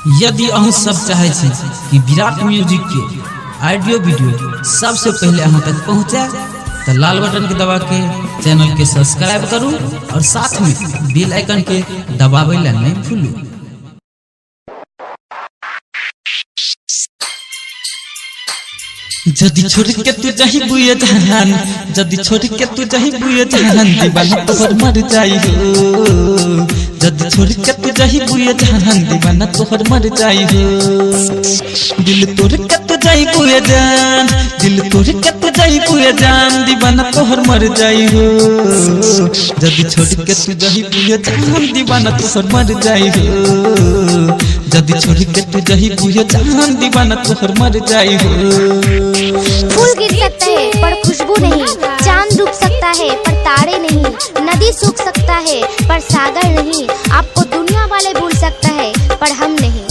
यदि अहाँ सब चाहे छी कि विराट म्यूजिक के ऑडियो वीडियो सबसे पहले अहाँ तक पहुँचे तो लाल बटन के दबा के चैनल के सब्सक्राइब करूँ और साथ में बेल आइकन के दबावे ला नहीं भूलू। जदी छोड़ के तू जही बुए जहान, जदी छोड़ के तू जही बुए जहान, दीवाना तोहर मर जाई हो। जदी छोड़ के तू जही बुए जहान, दीवाना तोहर मर जाई हो। दिल तोड़ के तू जही बुए जान, दिल तोड़ के तू जही बुए जान, दीवाना तोहर मर जाई हो। जदी छोड़ के तू जही बुए जहान, दीवाना तोहर मर जाई हो। जदी छोड़ के तू जही बुए जहान, दीवाना तोहर मर जाई हो। फूल गिर सकता है पर खुशबू नहीं, चांद डूब सकता है पर तारे नहीं, नदी सूख सकता है पर सागर नहीं, आपको दुनिया वाले भूल सकता है पर हम नहीं।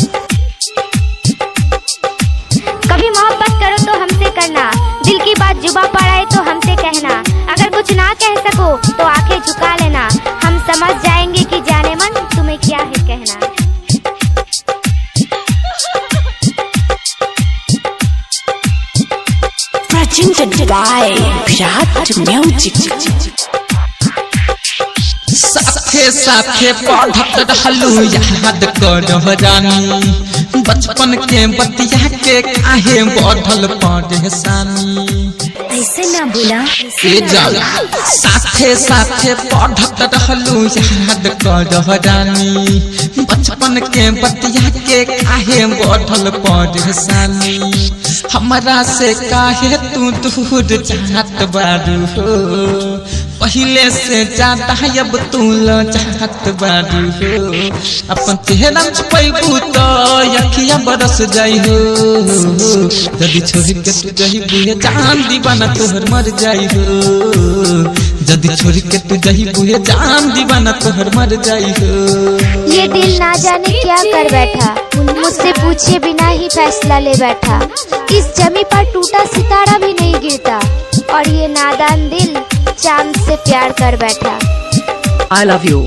कभी मोहब्बत करो तो हमसे करना, दिल की बात जुबां पर आए तो हमसे कहना, अगर कुछ ना कह सको तो आंखें झुका लेना, हम समझ जाएंगे कि जाने मन तुम्हें क्या है कहना। Presented by Virat Music। साथे साथे पढ़त रहलू याद कर रानी, बचपन के बतिया के काहे बढ़ल परेशानी। ऐसे ना बोला साथे साथे पढ़त रहलू याद कर रानी, बचपन के बतिया के काहे बढ़ल परेशानी। हमरा से काहे तू दूर जात बारू हो, पहले से ज्यादा अब तू चाहत बारू हो। अपन चेहरा छुपैबू तो अखियां बरस जाई हो। जदी छोड़ के तू जही बुए जान, दीवाना तोहर मर जाई हो। जदी छोड़ के तू जही बुए जान, दीवाना तोहर मर जाई हो। ये दिल ना जाने क्या कर बैठा, मुझसे पूछे बिना ही फैसला ले बैठा। इस जमी पर टूटा सितारा भी नहीं गिरता, और ये नादान दिल चांद से प्यार कर बैठा। I love you।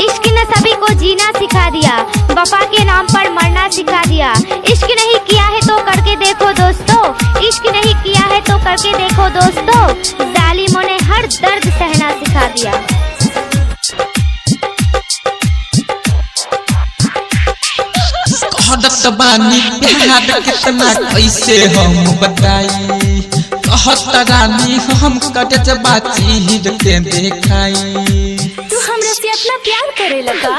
इश्क ने सभी को जीना सिखा दिया, वफा के नाम पर मरना सिखा दिया। इश्क नहीं किया है तो करके देखो दोस्तों, इश्क नहीं किया है तो करके देखो दोस्तों, जालिमों ने हर दर्द सहना सिखा दिया। कहत बानी प्यार कितना कैसे हम बताई, कहत रानी हम कट बाचीर के देखाई। तू हमरा से अपना प्यार करे लगा।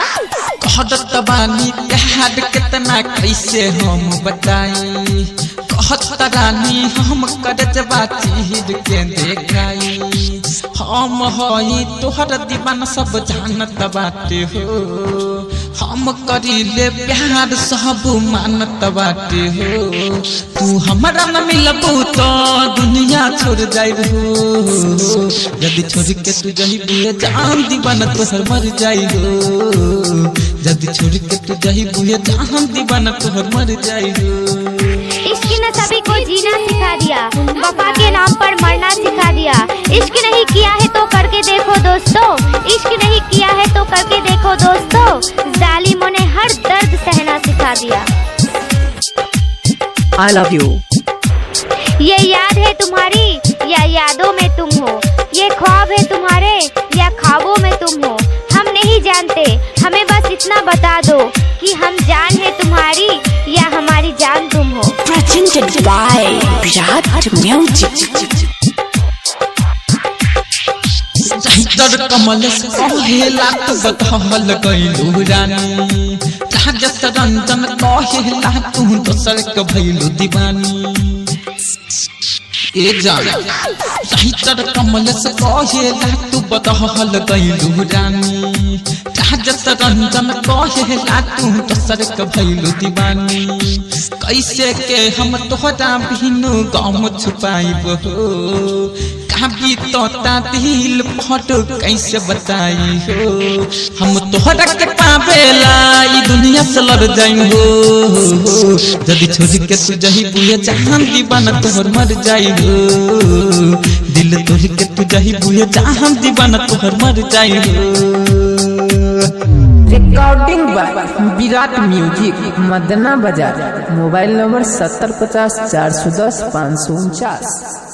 कहत बानी प्यार कितना कैसे हम बताई, कहत रानी हम कट बाचीर के देखाई। हम हई तोहर दीवाना सब जानत बाटे हो, हम करीले प्यार सब मानत बाटे हो। तू हमरा न मिलबू तो दुनिया छोड़ जाई हो। जदी छोड़ के तू जही बुए जान, दीवाना तोहर मर जाई हो। जदी छोड़ के तू जही बुए जान, दीवाना तोहर मर जाई हो। इश्क ने सभी को जीना सिखा दिया, वफा के नाम पर मरना सिखा दिया। इश्क नहीं किया है तो करके देखो दोस्तों, इश्क नहीं किया है तो करके देखो दोस्तों, जालिमों ने हर दर्द सहना सिखा दिया। I love you। ये याद है तुम्हारी या यादों में तुम हो, ये ख्वाब है तुम्हारे या ख्वाबों में तुम हो, हम नहीं जानते, हमें बस इतना बता दो कि हम जान है तुम्हारी या हमारी जान तुम हो। Presented by Virat Music। तर कमल से कहेला तू बदहल गइलू रानी, राजस रंजन कहेला तू दोसर के भइलू दीवानी। ए जान तर कमल से कहेला तू बदहल गइलू रानी, राजस रंजन कहेला तू दोसर के भइलू दीवानी। कैसे के हम तोहरा बिनु गम छुपाइब हो, कभी तोता दिल फट कैसे बताई हो। हम तोहरा के पावेला ई दुनिया से लड़ जाई हो। जदी छोड़ के तू जही बुए जान, दीवाना तोहर मर जाई हो। दिल तोड़ के तू जही बुए जान, दीवाना तोहर मर जाई हो। Recording by Virat music Madna बाजार। Mobile number 7050 410 549।